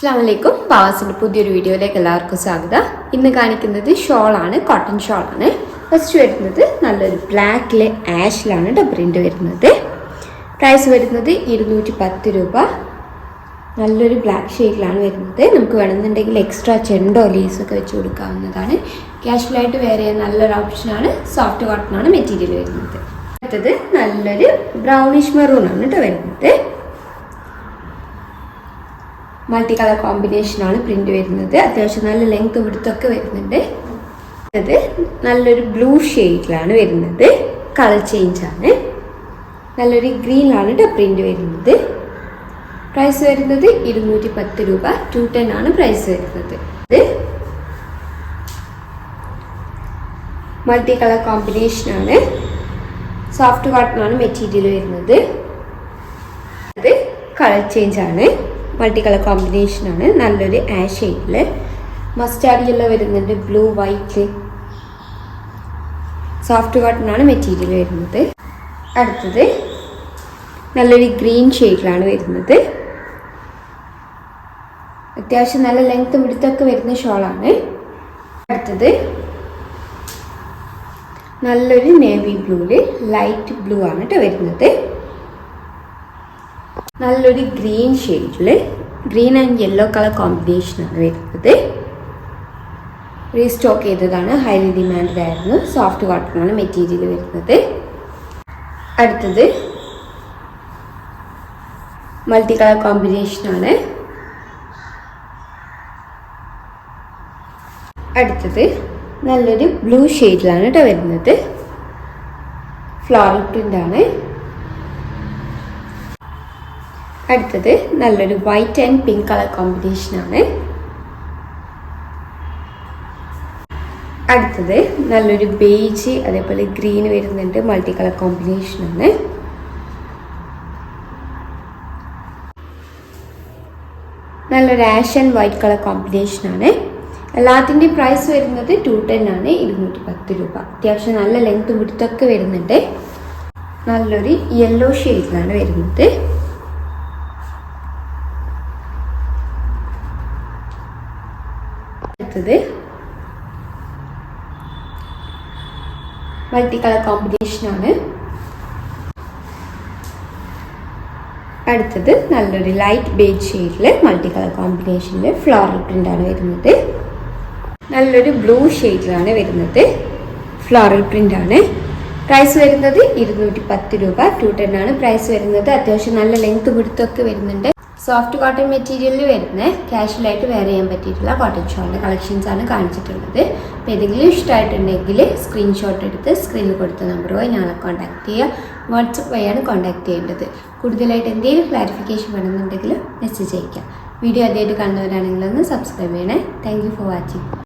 അസ്സലാമലൈക്കും. ബാവാസിൻ്റെ പുതിയൊരു വീഡിയോയിലേക്ക് എല്ലാവർക്കും സ്വാഗതം. ഇന്ന് കാണിക്കുന്നത് ഷോളാണ്, കോട്ടൺ ഷോളാണ്. ഫസ്റ്റ് വരുന്നത് നല്ലൊരു ബ്ലാക്കിലെ ആഷിലാണ് പ്രിൻ്റ് വരുന്നത്. പ്രൈസ് വരുന്നത് 210 രൂപ. നല്ലൊരു ബ്ലാക്ക് ഷെയ്ഡിലാണ് വരുന്നത്. നമുക്ക് വേണമെന്നുണ്ടെങ്കിൽ എക്സ്ട്രാ ചെണ്ടോ ലീസൊക്കെ വെച്ച് കൊടുക്കാവുന്നതാണ്. ക്യാഷ്വലായിട്ട് വേറെ നല്ലൊരു ഓപ്ഷനാണ്. സോഫ്റ്റ് കോട്ടണാണ് മെറ്റീരിയൽ വരുന്നത്. അടുത്തത് നല്ലൊരു ബ്രൗണിഷ് മെറൂണാണ് വരുന്നത്. മൾട്ടി കളർ കോമ്പിനേഷനാണ് പ്രിന്റ് വരുന്നത്. അത്യാവശ്യം നല്ല ലെങ്ത് വിടുത്തൊക്കെ വരുന്നുണ്ട്. അത് നല്ലൊരു ബ്ലൂ ഷെയ്ഡിലാണ് വരുന്നത്. കളർ ചേഞ്ച് ആണ്. നല്ലൊരു ഗ്രീനിലാണ് പ്രിന്റ് വരുന്നത്. പ്രൈസ് വരുന്നത് 210 രൂപ. 210 ആണ് പ്രൈസ് വരുന്നത്. ഇത് മൾട്ടി കളർ കോമ്പിനേഷനാണ്. സോഫ്റ്റ് കോട്ടൺ ആണ് മെറ്റീരിയൽ വരുന്നത്. അത് കളർ ചേഞ്ച് ആണ്. മൾട്ടി കളർ കോമ്പിനേഷനാണ്. നല്ലൊരു ആഷ് ഷെയ്ഡിൽ മസ്റ്റാർഡ് യെല്ലോ വരുന്നുണ്ട്. ബ്ലൂ വൈറ്റ് സോഫ്റ്റ് കോട്ടൺ ആണ് മെറ്റീരിയൽ വരുന്നത്. അടുത്തത് നല്ലൊരു ഗ്രീൻ ഷെയ്ഡിലാണ് വരുന്നത്. അത്യാവശ്യം നല്ല ലെങ്ത് വിടുത്തൊക്കെ വരുന്ന ഷോളാണ്. അടുത്തത് നല്ലൊരു നേവി ബ്ലൂവിൽ ലൈറ്റ് ബ്ലൂ ആണ് വരുന്നത്. നല്ലൊരു ഗ്രീൻ ഷെയ്ഡിൽ ഗ്രീൻ ആൻഡ് യെല്ലോ കളർ കോമ്പിനേഷനാണ് വരുന്നത്. റീസ്റ്റോക്ക് ചെയ്തതാണ്. ഹൈലി ഡിമാൻഡ് ആയിരുന്നു. സോഫ്റ്റ് കോട്ടൺ ആണ് മെറ്റീരിയൽ വരുന്നത്. അടുത്തത് മൾട്ടി കളർ കോമ്പിനേഷനാണ്. അടുത്തത് നല്ലൊരു ബ്ലൂ ഷെയ്ഡിലാണ് വരുന്നത്. ഫ്ലോറൽ പ്രിന്റ് ആണ്. അടുത്തത് നല്ലൊരു വൈറ്റ് ആൻഡ് പിങ്ക് കളർ കോമ്പിനേഷനാണ്. അടുത്തത് നല്ലൊരു ബേജ് അതേപോലെ ഗ്രീൻ വരുന്നുണ്ട്. മൾട്ടി കളർ കോമ്പിനേഷനാണ്. നല്ലൊരു ആഷ് ആൻഡ് വൈറ്റ് കളർ കോമ്പിനേഷനാണ്. എല്ലാത്തിൻ്റെയും പ്രൈസ് വരുന്നത് 210 ആണ്. 210 രൂപ. അത്യാവശ്യം നല്ല ലെങ്ത് വിടുത്തൊക്കെ വരുന്നുണ്ട്. നല്ലൊരു യെല്ലോ ഷെയ്ഡിലാണ് വരുന്നത്. അടുത്തത് മൾട്ടി കളർ കോമ്പിനേഷനാണ്. അടുത്തത് നല്ലൊരു ലൈറ്റ് ബേജ് ഷെയ്ഡിൽ മൾട്ടി കളർ കോമ്പിനേഷനിൽ ഫ്ലോറൽ പ്രിന്റ് ആണ് വരുന്നത്. നല്ലൊരു ബ്ലൂ ഷെയ്ഡിലാണ് വരുന്നത്. ഫ്ലോറൽ പ്രിന്റ് ആണ്. പ്രൈസ് വരുന്നത് 210 രൂപ. 210 ആണ് പ്രൈസ് വരുന്നത്. അത്യാവശ്യം നല്ല ലെങ്ത് വിടുത്തൊക്കെ വരുന്നുണ്ട്. സോഫ്റ്റ് കോട്ടൺ മെറ്റീരിയലിൽ വരുന്ന ക്യാഷ്വലായിട്ട് വെയർ ചെയ്യാൻ പറ്റിയിട്ടുള്ള കോട്ടൺ ഷോളിൻ്റെ കളക്ഷൻസ് ആണ് കാണിച്ചിട്ടുള്ളത്. അപ്പോൾ ഏതെങ്കിലും ഇഷ്ടമായിട്ടുണ്ടെങ്കിൽ സ്ക്രീൻഷോട്ട് എടുത്ത് സ്ക്രീനിൽ കൊടുത്ത നമ്പറുമായി ഞങ്ങളെ കോൺടാക്ട് ചെയ്യുക. വാട്സപ്പ് വഴിയാണ് കോൺടാക്ട് ചെയ്യേണ്ടത്. കൂടുതലായിട്ട് എന്തെങ്കിലും ക്ലാരിഫിക്കേഷൻ വേണമെന്നുണ്ടെങ്കിൽ മെസ്സേജ് അയയ്ക്കാം. വീഡിയോ ആദ്യമായിട്ട് കാണുന്നവരാണെങ്കിൽ ഒന്ന് സബ്സ്ക്രൈബ് ചെയ്യണേ. Thank you for watching.